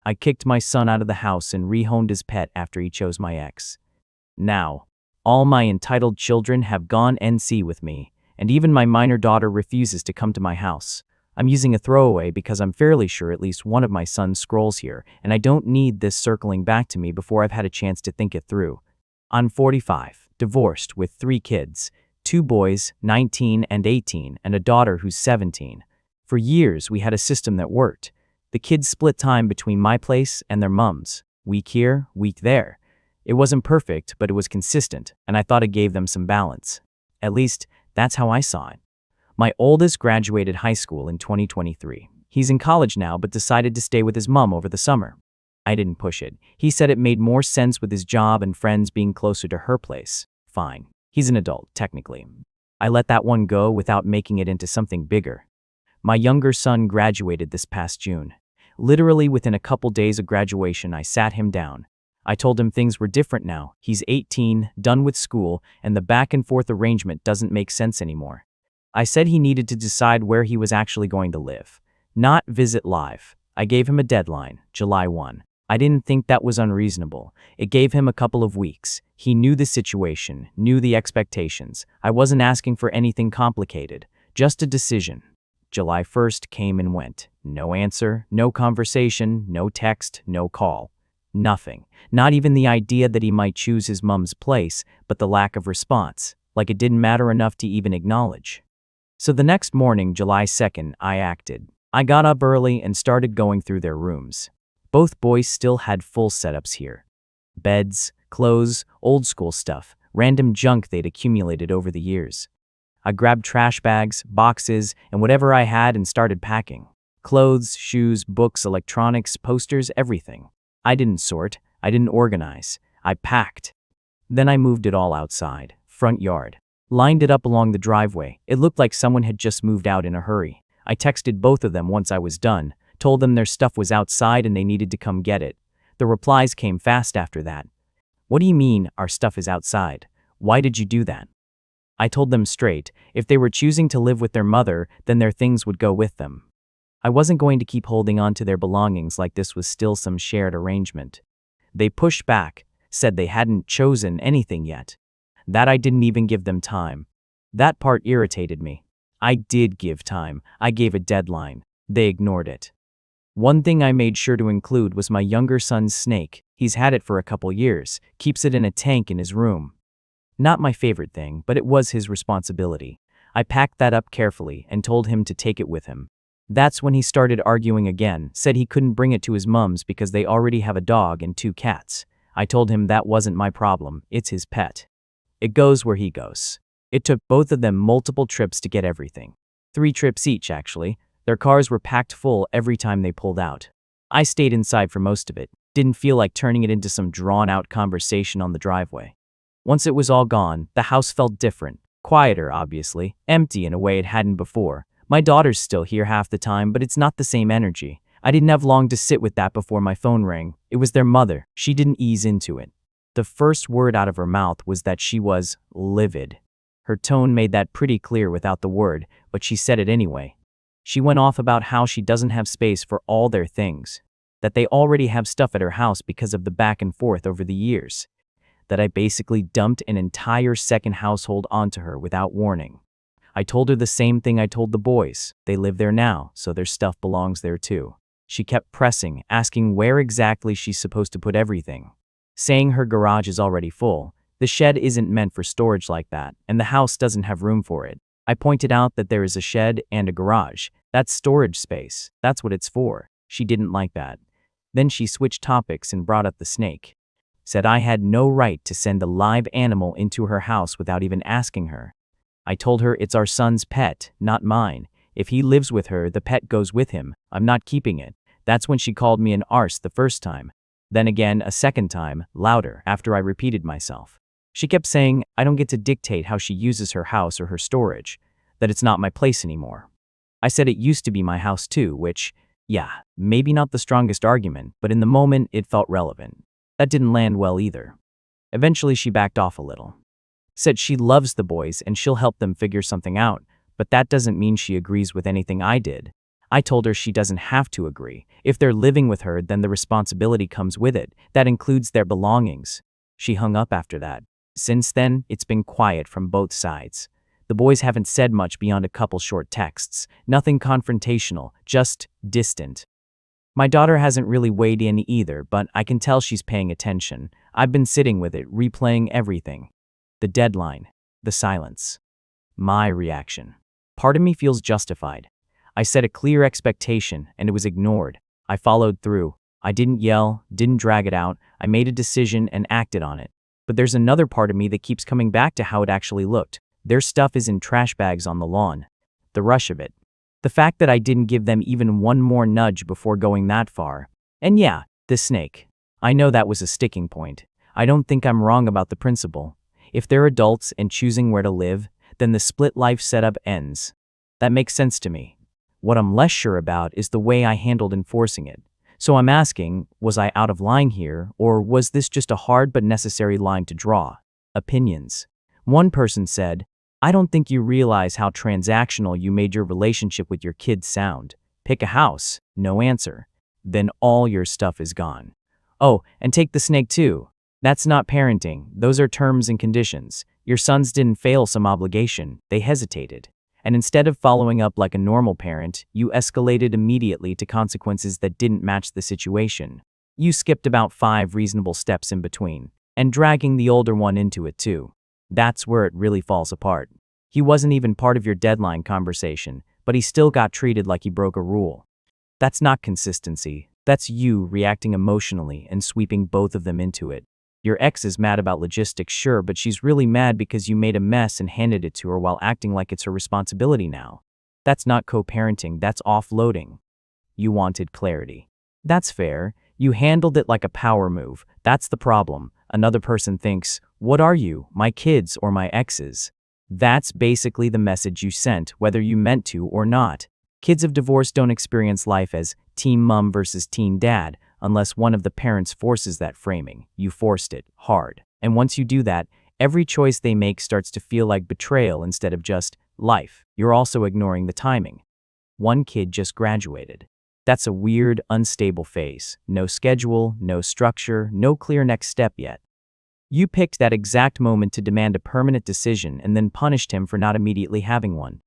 I kicked my son out of the house and rehoned his pet after he chose my ex. Now, all my entitled children have gone NC with me, and even my minor daughter refuses to come to my house. I'm using a throwaway because I'm fairly sure at least one of my sons scrolls here, and I don't need this circling back to me before I've had a chance to think it through. I'm 45, divorced with 3 kids, 2 boys, 19 and 18, and a daughter who's 17. For years, we had a system that worked. The kids split time between my place and their mums, week here, week there. It wasn't perfect, but it was consistent, and I thought it gave them some balance. At least, that's how I saw it. My oldest graduated high school in 2023. He's in college now, but decided to stay with his mom over the summer. I didn't push it. He said it made more sense with his job and friends being closer to her place. Fine. He's an adult, technically. I let that one go without making it into something bigger. My younger son graduated this past June. Literally within a couple days of graduation, I sat him down. I told him things were different now. He's 18, done with school, and the back-and-forth arrangement doesn't make sense anymore. I said he needed to decide where he was actually going to live, not visit live. I gave him a deadline, July 1. I didn't think that was unreasonable. It gave him a couple of weeks. He knew the situation, knew the expectations. I wasn't asking for anything complicated, just a decision. July 1st came and went. No answer, no conversation, no text, no call. Nothing. Not even the idea that he might choose his mom's place, but the lack of response, like it didn't matter enough to even acknowledge. So the next morning, July 2nd, I acted. I got up early and started going through their rooms. Both boys still had full setups here. Beds, clothes, old school stuff, random junk they'd accumulated over the years. I grabbed trash bags, boxes, and whatever I had and started packing. Clothes, shoes, books, electronics, posters, everything. I didn't sort, I didn't organize, I packed. Then I moved it all outside, front yard. Lined it up along the driveway. It looked like someone had just moved out in a hurry. I texted both of them once I was done, told them their stuff was outside and they needed to come get it. The replies came fast after that. What do you mean, our stuff is outside? Why did you do that? I told them straight, if they were choosing to live with their mother, then their things would go with them. I wasn't going to keep holding on to their belongings like this was still some shared arrangement. They pushed back, said they hadn't chosen anything yet. That I didn't even give them time. That part irritated me. I did give time. I gave a deadline. They ignored it. One thing I made sure to include was my younger son's snake. He's had it for a couple years, keeps it in a tank in his room. Not my favorite thing, but it was his responsibility. I packed that up carefully and told him to take it with him. That's when he started arguing again, said he couldn't bring it to his mom's because they already have a dog and 2 cats. I told him that wasn't my problem, it's his pet. It goes where he goes. It took both of them multiple trips to get everything. 3 trips each, actually. Their cars were packed full every time they pulled out. I stayed inside for most of it, didn't feel like turning it into some drawn-out conversation on the driveway. Once it was all gone, the house felt different. Quieter, obviously, empty in a way it hadn't before. My daughter's still here half the time, but it's not the same energy. I didn't have long to sit with that before my phone rang. It was their mother. She didn't ease into it. The first word out of her mouth was that she was livid. Her tone made that pretty clear without the word, but she said it anyway. She went off about how she doesn't have space for all their things, that they already have stuff at her house because of the back and forth over the years, that I basically dumped an entire second household onto her without warning. I told her the same thing I told the boys. They live there now, so their stuff belongs there too. She kept pressing, asking where exactly she's supposed to put everything. Saying her garage is already full. The shed isn't meant for storage like that, and the house doesn't have room for it. I pointed out that there is a shed and a garage. That's storage space. That's what it's for. She didn't like that. Then she switched topics and brought up the snake. Said I had no right to send a live animal into her house without even asking her. I told her it's our son's pet, not mine. If he lives with her, the pet goes with him. I'm not keeping it. That's when she called me an arse the first time. Then again, a second time, louder, after I repeated myself. She kept saying I don't get to dictate how she uses her house or her storage, that it's not my place anymore. I said it used to be my house too, which, yeah, maybe not the strongest argument, but in the moment it felt relevant. That didn't land well either. Eventually she backed off a little. Said she loves the boys and she'll help them figure something out, but that doesn't mean she agrees with anything I did. I told her she doesn't have to agree. If they're living with her, then the responsibility comes with it. That includes their belongings. She hung up after that. Since then, it's been quiet from both sides. The boys haven't said much beyond a couple short texts. Nothing confrontational, just distant. My daughter hasn't really weighed in either, but I can tell she's paying attention. I've been sitting with it, replaying everything. The deadline, the silence, my reaction. Part of me feels justified. I set a clear expectation, and it was ignored. I followed through. I didn't yell, didn't drag it out. I made a decision and acted on it. But there's another part of me that keeps coming back to how it actually looked. Their stuff is in trash bags on the lawn. The rush of it. The fact that I didn't give them even one more nudge before going that far. And yeah, the snake. I know that was a sticking point. I don't think I'm wrong about the principle. If they're adults and choosing where to live, then the split life setup ends. That makes sense to me. What I'm less sure about is the way I handled enforcing it. So I'm asking, was I out of line here, or was this just a hard but necessary line to draw? Opinions. One person said, I don't think you realize how transactional you made your relationship with your kids sound. Pick a house, no answer. Then all your stuff is gone. Oh, and take the snake too. That's not parenting, those are terms and conditions. Your sons didn't fail some obligation, they hesitated. And instead of following up like a normal parent, you escalated immediately to consequences that didn't match the situation. You skipped about 5 reasonable steps in between, and dragging the older one into it too. That's where it really falls apart. He wasn't even part of your deadline conversation, but he still got treated like he broke a rule. That's not consistency. That's you reacting emotionally and sweeping both of them into it. Your ex is mad about logistics, sure, but she's really mad because you made a mess and handed it to her while acting like it's her responsibility now. That's not co-parenting, that's offloading. You wanted clarity. That's fair. You handled it like a power move. That's the problem. Another person thinks, what are you, my kids or my exes? That's basically the message you sent, whether you meant to or not. Kids of divorce don't experience life as teen mom versus teen dad, unless one of the parents forces that framing. You forced it, hard. And once you do that, every choice they make starts to feel like betrayal instead of just life. You're also ignoring the timing. One kid just graduated. That's a weird, unstable phase. No schedule, no structure, no clear next step yet. You picked that exact moment to demand a permanent decision and then punished him for not immediately having one.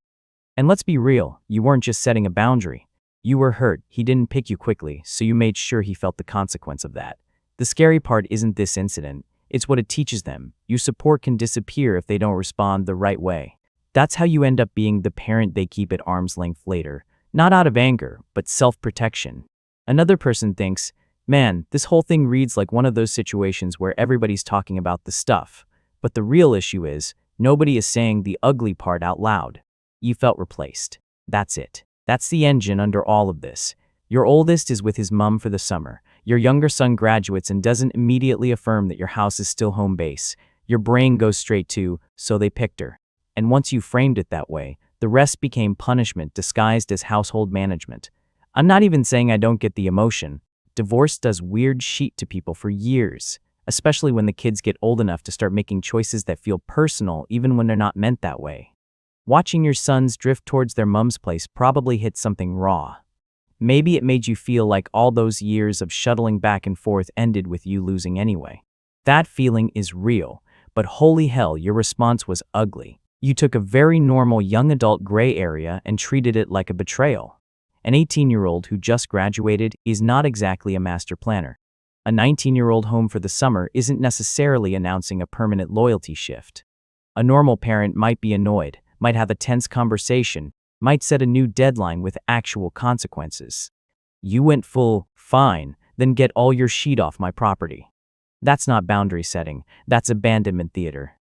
And let's be real, you weren't just setting a boundary. You were hurt, he didn't pick you quickly, so you made sure he felt the consequence of that. The scary part isn't this incident, it's what it teaches them. Your support can disappear if they don't respond the right way. That's how you end up being the parent they keep at arm's length later. Not out of anger, but self-protection. Another person thinks, man, this whole thing reads like one of those situations where everybody's talking about the stuff. But the real issue is, nobody is saying the ugly part out loud. You felt replaced. That's it. That's the engine under all of this. Your oldest is with his mom for the summer. Your younger son graduates and doesn't immediately affirm that your house is still home base. Your brain goes straight to, so they picked her. And once you framed it that way, the rest became punishment disguised as household management. I'm not even saying I don't get the emotion. Divorce does weird shit to people for years, especially when the kids get old enough to start making choices that feel personal even when they're not meant that way. Watching your sons drift towards their mom's place probably hit something raw. Maybe it made you feel like all those years of shuttling back and forth ended with you losing anyway. That feeling is real, but holy hell, your response was ugly. You took a very normal young adult gray area and treated it like a betrayal. An 18-year-old who just graduated is not exactly a master planner. A 19-year-old home for the summer isn't necessarily announcing a permanent loyalty shift. A normal parent might be annoyed, might have a tense conversation, might set a new deadline with actual consequences. You went full, fine, then get all your shit off my property. That's not boundary setting, that's abandonment theater.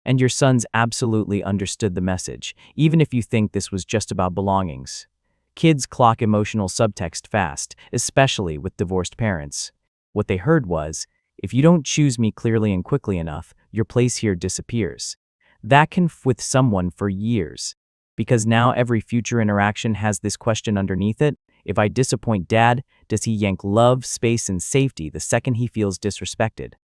And your sons absolutely understood the message, even if you think this was just about belongings. Kids clock emotional subtext fast, especially with divorced parents. What they heard was, if you don't choose me clearly and quickly enough, your place here disappears. That can f with someone for years, because now every future interaction has this question underneath it. If I disappoint dad, does he yank love, space, and safety the second he feels disrespected?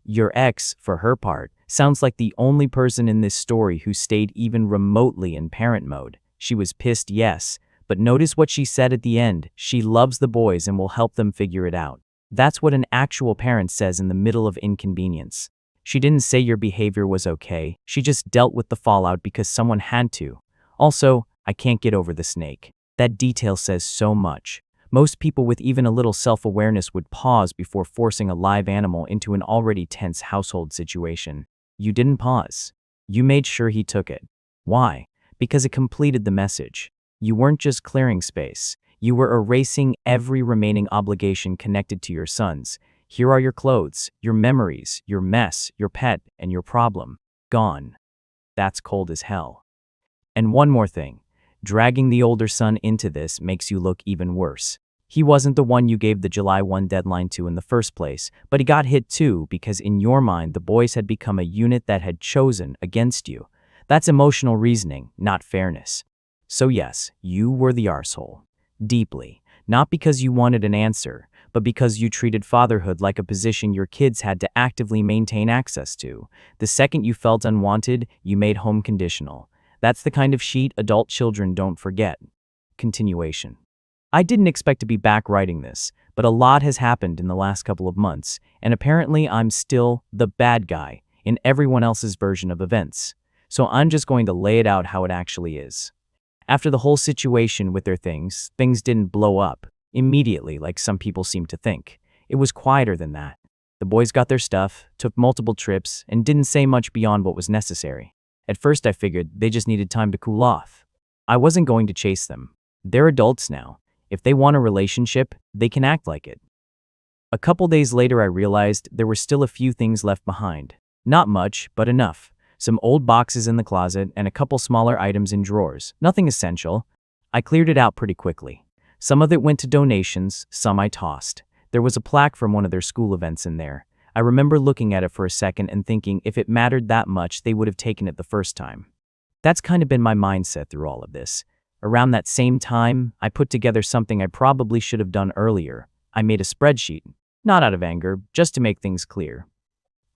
Your ex, for her part, sounds like the only person in this story who stayed even remotely in parent mode. She was pissed, yes, But notice what she said at the end. She loves the boys and will help them figure it out. That's what an actual parent says in the middle of inconvenience. She didn't say your behavior was okay. She just dealt with the fallout because someone had to. Also, I can't get over the snake. That detail says so much. Most people with even a little self-awareness would pause before forcing a live animal into an already tense household situation. You didn't pause. You made sure he took it. Why? Because it completed the message. You weren't just clearing space. You were erasing every remaining obligation connected to your sons. Here are your clothes, your memories, your mess, your pet, and your problem. Gone. That's cold as hell. And one more thing. Dragging the older son into this makes you look even worse. He wasn't the one you gave the July 1 deadline to in the first place, but he got hit too because in your mind the boys had become a unit that had chosen against you. That's emotional reasoning, not fairness. So yes, you were the arsehole. Deeply. Not because you wanted an answer, but because you treated fatherhood like a position your kids had to actively maintain access to. The second you felt unwanted, you made home conditional. That's the kind of sheet adult children don't forget. Continuation. I didn't expect to be back writing this, but a lot has happened in the last couple of months, and apparently I'm still the bad guy in everyone else's version of events. So I'm just going to lay it out how it actually is. After the whole situation with their things didn't blow up immediately like some people seem to think. It was quieter than that. The boys got their stuff, took multiple trips, and didn't say much beyond what was necessary. At first I figured they just needed time to cool off. I wasn't going to chase them. They're adults now. If they want a relationship, they can act like it. A couple days later I realized there were still a few things left behind. Not much, but enough. Some old boxes in the closet and a couple smaller items in drawers. Nothing essential. I cleared it out pretty quickly. Some of it went to donations, some I tossed. There was a plaque from one of their school events in there. I remember looking at it for a second and thinking if it mattered that much, they would have taken it the first time. That's kind of been my mindset through all of this. Around that same time, I put together something I probably should have done earlier. I made a spreadsheet. Not out of anger, just to make things clear.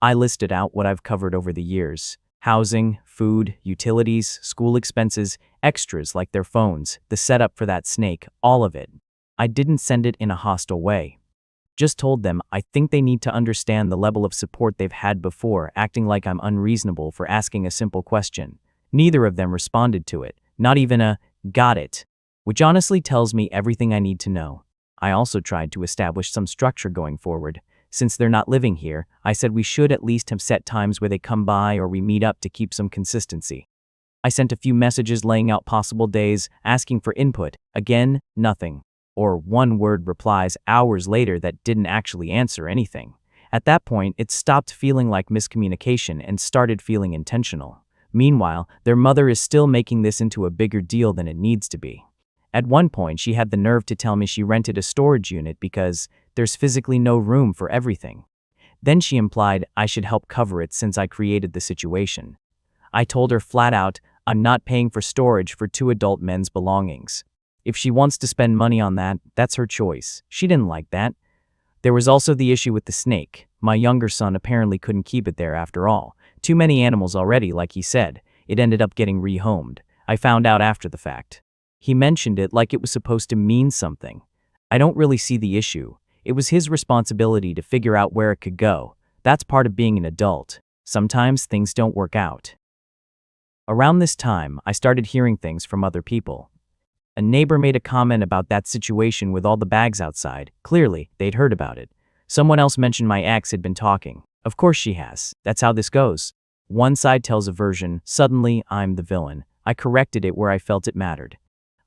I listed out what I've covered over the years. Housing, food, utilities, school expenses, extras like their phones, the setup for that snake, all of it. I didn't send it in a hostile way. Just told them I think they need to understand the level of support they've had before, acting like I'm unreasonable for asking a simple question. Neither of them responded to it, not even a, got it, which honestly tells me everything I need to know. I also tried to establish some structure going forward. Since they're not living here, I said we should at least have set times where they come by or we meet up to keep some consistency. I sent a few messages laying out possible days, asking for input. Again, nothing. Or one-word replies hours later that didn't actually answer anything. At that point, it stopped feeling like miscommunication and started feeling intentional. Meanwhile, their mother is still making this into a bigger deal than it needs to be. At one point, she had the nerve to tell me she rented a storage unit because there's physically no room for everything. Then she implied I should help cover it since I created the situation. I told her flat out, I'm not paying for storage for 2 adult men's belongings. If she wants to spend money on that, that's her choice. She didn't like that. There was also the issue with the snake. My younger son apparently couldn't keep it there after all. Too many animals already, like he said. It ended up getting rehomed. I found out after the fact. He mentioned it like it was supposed to mean something. I don't really see the issue. It was his responsibility to figure out where it could go. That's part of being an adult. Sometimes things don't work out. Around this time, I started hearing things from other people. A neighbor made a comment about that situation with all the bags outside. Clearly, they'd heard about it. Someone else mentioned my ex had been talking. Of course she has. That's how this goes. One side tells a version, suddenly I'm the villain. I corrected it where I felt it mattered.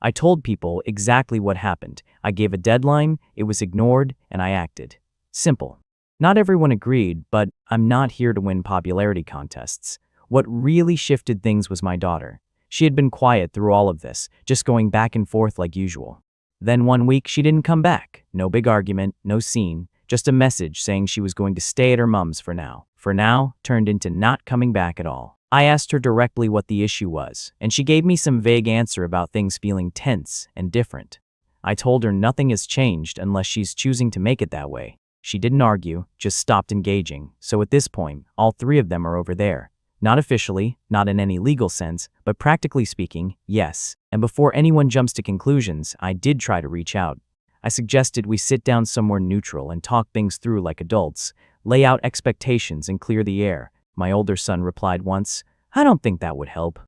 I told people exactly what happened. I gave a deadline, it was ignored, and I acted. Simple. Not everyone agreed, but I'm not here to win popularity contests. What really shifted things was my daughter. She had been quiet through all of this, just going back and forth like usual. Then one week she didn't come back. No big argument, no scene, just a message saying she was going to stay at her mom's for now. For now turned into not coming back at all. I asked her directly what the issue was, and she gave me some vague answer about things feeling tense and different. I told her nothing has changed unless she's choosing to make it that way. She didn't argue, just stopped engaging, so at this point, all 3 of them are over there. Not officially, not in any legal sense, but practically speaking, yes. And before anyone jumps to conclusions, I did try to reach out. I suggested we sit down somewhere neutral and talk things through like adults, lay out expectations and clear the air. My older son replied once, "I don't think that would help."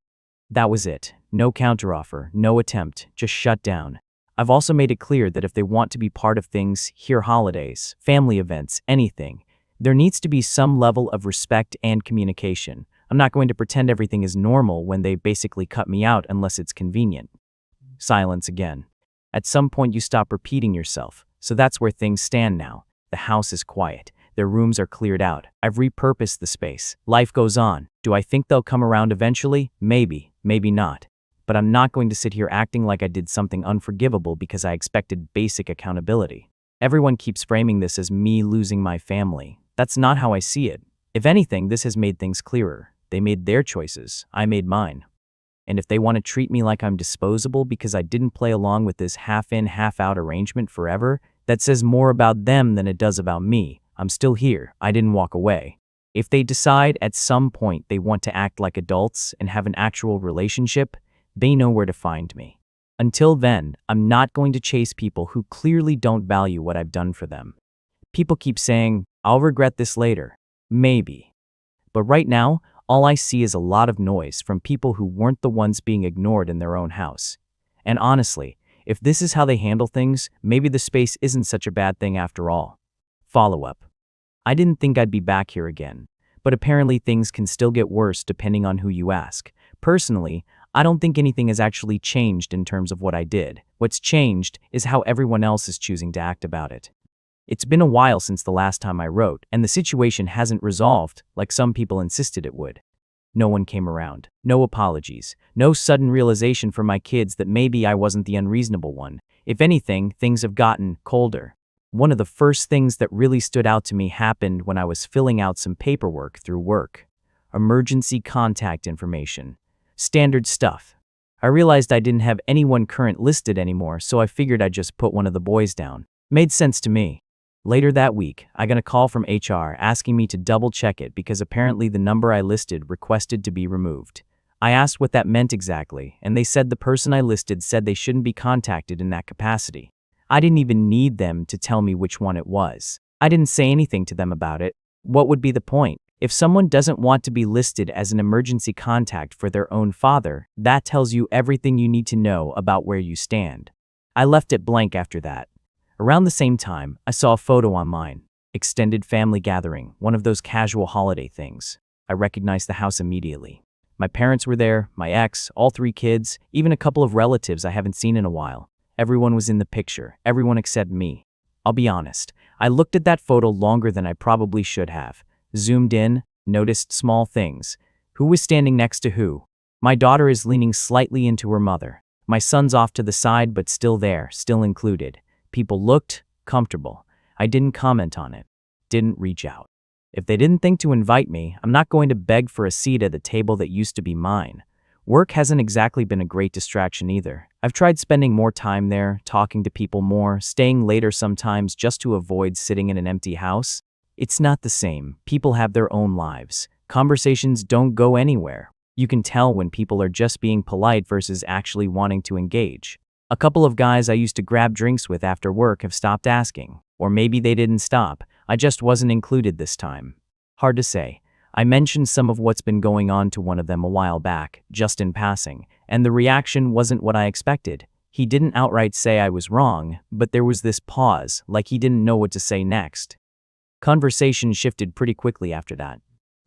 That was it. No counteroffer, no attempt, just shut down. I've also made it clear that if they want to be part of things, here holidays, family events, anything, there needs to be some level of respect and communication. I'm not going to pretend everything is normal when they basically cut me out unless it's convenient. Silence again. At some point you stop repeating yourself, so that's where things stand now. The house is quiet. Their rooms are cleared out. I've repurposed the space. Life goes on. Do I think they'll come around eventually? Maybe, maybe not. But I'm not going to sit here acting like I did something unforgivable because I expected basic accountability. Everyone keeps framing this as me losing my family. That's not how I see it. If anything, this has made things clearer. They made their choices. I made mine. And if they want to treat me like I'm disposable because I didn't play along with this half-in, half-out arrangement forever, that says more about them than it does about me. I'm still here. I didn't walk away. If they decide at some point they want to act like adults and have an actual relationship, they know where to find me. Until then, I'm not going to chase people who clearly don't value what I've done for them. People keep saying, "I'll regret this later." Maybe. But right now, all I see is a lot of noise from people who weren't the ones being ignored in their own house. And honestly, if this is how they handle things, maybe the space isn't such a bad thing after all. Follow-up. I didn't think I'd be back here again, but apparently things can still get worse depending on who you ask. Personally, I don't think anything has actually changed in terms of what I did. What's changed is how everyone else is choosing to act about it. It's been a while since the last time I wrote, and the situation hasn't resolved like some people insisted it would. No one came around. No apologies. No sudden realization for my kids that maybe I wasn't the unreasonable one. If anything, things have gotten colder. One of the first things that really stood out to me happened when I was filling out some paperwork through work. Emergency contact information. Standard stuff. I realized I didn't have anyone current listed anymore, so I figured I'd just put one of the boys down. Made sense to me. Later that week, I got a call from HR asking me to double-check it because apparently the number I listed requested to be removed. I asked what that meant exactly, and they said the person I listed said they shouldn't be contacted in that capacity. I didn't even need them to tell me which one it was. I didn't say anything to them about it. What would be the point? If someone doesn't want to be listed as an emergency contact for their own father, that tells you everything you need to know about where you stand. I left it blank after that. Around the same time, I saw a photo online. Extended family gathering, one of those casual holiday things. I recognized the house immediately. My parents were there, my ex, all 3 kids, even a couple of relatives I haven't seen in a while. Everyone was in the picture, everyone except me. I'll be honest, I looked at that photo longer than I probably should have. Zoomed in, noticed small things. Who was standing next to who? My daughter is leaning slightly into her mother. My son's off to the side but still there, still included. People looked comfortable. I didn't comment on it. Didn't reach out. If they didn't think to invite me, I'm not going to beg for a seat at the table that used to be mine. Work hasn't exactly been a great distraction either. I've tried spending more time there, talking to people more, staying later sometimes just to avoid sitting in an empty house. It's not the same. People have their own lives. Conversations don't go anywhere. You can tell when people are just being polite versus actually wanting to engage. A couple of guys I used to grab drinks with after work have stopped asking. Or maybe they didn't stop. I just wasn't included this time. Hard to say. I mentioned some of what's been going on to one of them a while back, just in passing, and the reaction wasn't what I expected. He didn't outright say I was wrong, but there was this pause, like he didn't know what to say next. Conversation shifted pretty quickly after that.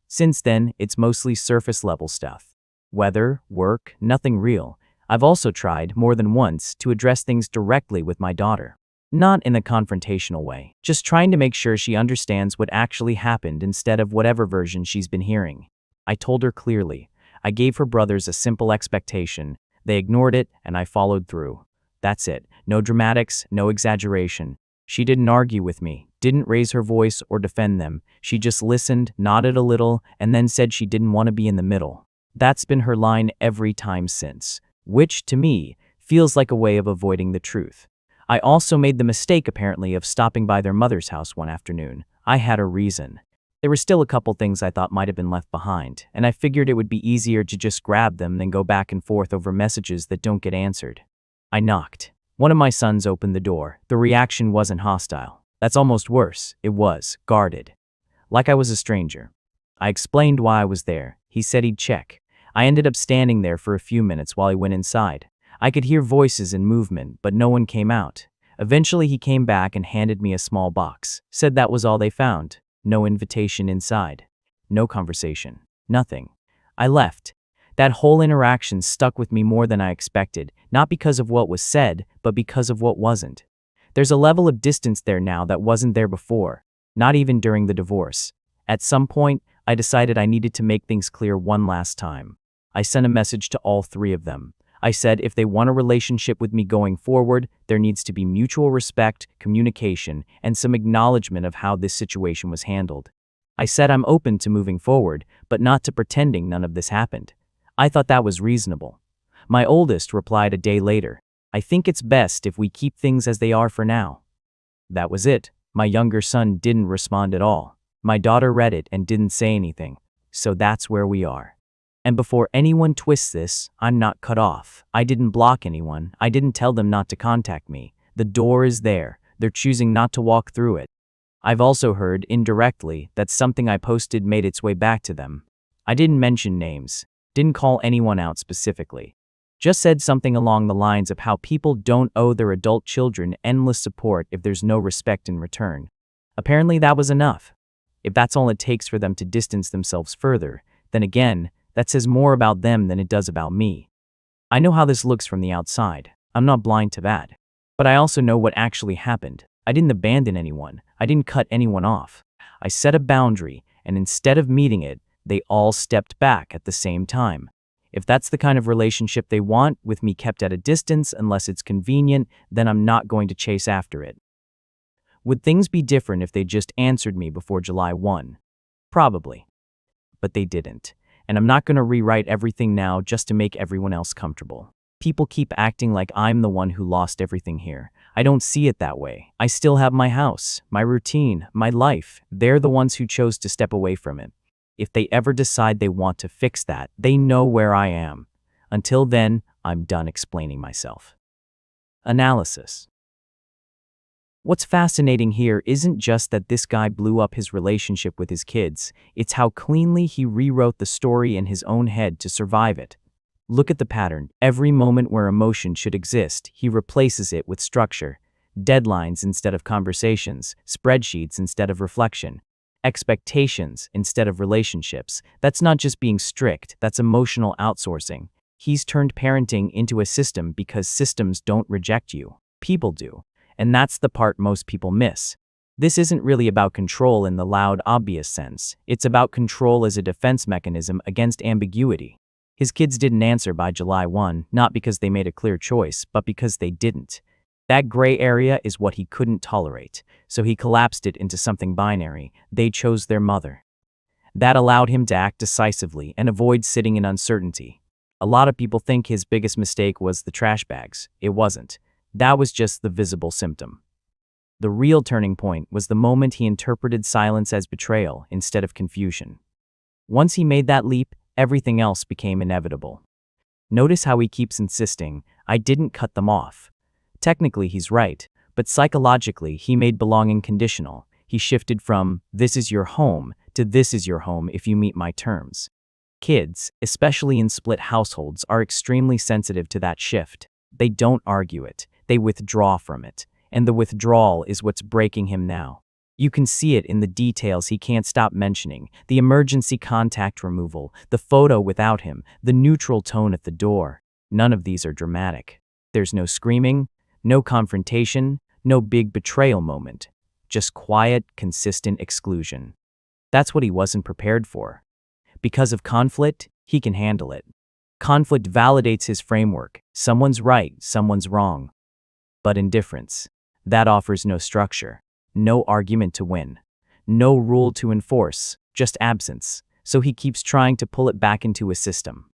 Since then, it's mostly surface-level stuff. Weather, work, nothing real. I've also tried, more than once, to address things directly with my daughter. Not in a confrontational way, just trying to make sure she understands what actually happened instead of whatever version she's been hearing. I told her clearly. I gave her brothers a simple expectation. They ignored it, and I followed through. That's it. No dramatics, no exaggeration. She didn't argue with me, didn't raise her voice or defend them. She just listened, nodded a little, and then said she didn't want to be in the middle. That's been her line every time since, which, to me, feels like a way of avoiding the truth. I also made the mistake, apparently, of stopping by their mother's house one afternoon. I had a reason. There were still a couple things I thought might have been left behind, and I figured it would be easier to just grab them than go back and forth over messages that don't get answered. I knocked. One of my sons opened the door. The reaction wasn't hostile. That's almost worse. It was guarded. Like I was a stranger. I explained why I was there. He said he'd check. I ended up standing there for a few minutes while he went inside. I could hear voices and movement, but no one came out. Eventually he came back and handed me a small box. Said that was all they found. No invitation inside. No conversation. Nothing. I left. That whole interaction stuck with me more than I expected, not because of what was said, but because of what wasn't. There's a level of distance there now that wasn't there before, not even during the divorce. At some point, I decided I needed to make things clear one last time. I sent a message to all three of them. I said if they want a relationship with me going forward, there needs to be mutual respect, communication, and some acknowledgement of how this situation was handled. I said I'm open to moving forward, but not to pretending none of this happened. I thought that was reasonable. My oldest replied a day later, I think it's best if we keep things as they are for now. That was it. My younger son didn't respond at all. My daughter read it and didn't say anything. So that's where we are. And before anyone twists this, I'm not cut off. I didn't block anyone. I didn't tell them not to contact me. The door is there. They're choosing not to walk through it. I've also heard, indirectly, that something I posted made its way back to them. I didn't mention names. Didn't call anyone out specifically. Just said something along the lines of how people don't owe their adult children endless support if there's no respect in return. Apparently that was enough. If that's all it takes for them to distance themselves further, then again, that says more about them than it does about me. I know how this looks from the outside. I'm not blind to that. But I also know what actually happened. I didn't abandon anyone. I didn't cut anyone off. I set a boundary, and instead of meeting it, they all stepped back at the same time. If that's the kind of relationship they want, with me kept at a distance unless it's convenient, then I'm not going to chase after it. Would things be different if they just answered me before July 1? Probably. But they didn't. And I'm not going to rewrite everything now just to make everyone else comfortable. People keep acting like I'm the one who lost everything here. I don't see it that way. I still have my house, my routine, my life. They're the ones who chose to step away from it. If they ever decide they want to fix that, they know where I am. Until then, I'm done explaining myself. Analysis. What's fascinating here isn't just that this guy blew up his relationship with his kids, it's how cleanly he rewrote the story in his own head to survive it. Look at the pattern. Every moment where emotion should exist, he replaces it with structure. Deadlines instead of conversations, spreadsheets instead of reflection, expectations instead of relationships. That's not just being strict, that's emotional outsourcing. He's turned parenting into a system because systems don't reject you. People do. And that's the part most people miss. This isn't really about control in the loud, obvious sense. It's about control as a defense mechanism against ambiguity. His kids didn't answer by July 1, not because they made a clear choice, but because they didn't. That gray area is what he couldn't tolerate, so he collapsed it into something binary. They chose their mother. That allowed him to act decisively and avoid sitting in uncertainty. A lot of people think his biggest mistake was the trash bags. It wasn't. That was just the visible symptom. The real turning point was the moment he interpreted silence as betrayal instead of confusion. Once he made that leap, everything else became inevitable. Notice how he keeps insisting, I didn't cut them off. Technically he's right, but psychologically he made belonging conditional. He shifted from, this is your home, to this is your home if you meet my terms. Kids, especially in split households, are extremely sensitive to that shift. They don't argue it. They withdraw from it, and the withdrawal is what's breaking him now. You can see it in the details he can't stop mentioning, the emergency contact removal, the photo without him, the neutral tone at the door. None of these are dramatic. There's no screaming, no confrontation, no big betrayal moment. Just quiet, consistent exclusion. That's what he wasn't prepared for. Because of conflict, he can handle it. Conflict validates his framework. Someone's right, someone's wrong. But indifference, that offers no structure, no argument to win, no rule to enforce, just absence. So he keeps trying to pull it back into a system.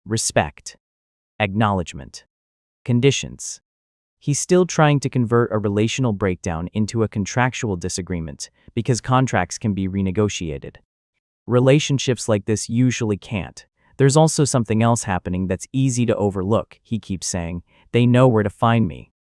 Respect, acknowledgement, conditions. He's still trying to convert a relational breakdown into a contractual disagreement because contracts can be renegotiated. Relationships like this usually can't. There's also something else happening that's easy to overlook, he keeps saying. They know where to find me.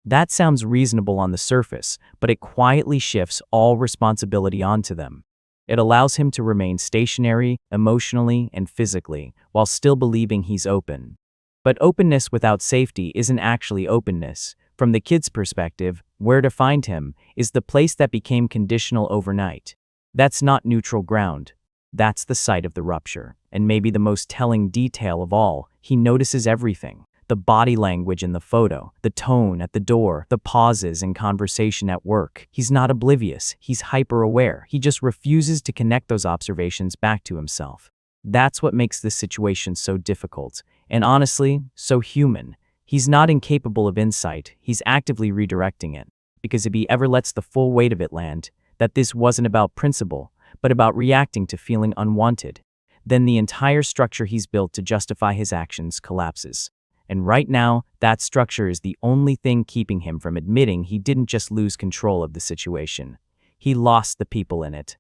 That sounds reasonable on the surface, but it quietly shifts all responsibility onto them. It allows him to remain stationary, emotionally and physically, while still believing he's open. But openness without safety isn't actually openness. From the kid's perspective, where to find him is the place that became conditional overnight. That's not neutral ground. That's the site of the rupture. And maybe the most telling detail of all, he notices everything. The body language in the photo, the tone at the door, the pauses in conversation at work. He's not oblivious, he's hyper-aware. He just refuses to connect those observations back to himself. That's what makes this situation so difficult, and honestly, so human. He's not incapable of insight, he's actively redirecting it. Because if he ever lets the full weight of it land, that this wasn't about principle, but about reacting to feeling unwanted, then the entire structure he's built to justify his actions collapses. And right now, that structure is the only thing keeping him from admitting he didn't just lose control of the situation. He lost the people in it.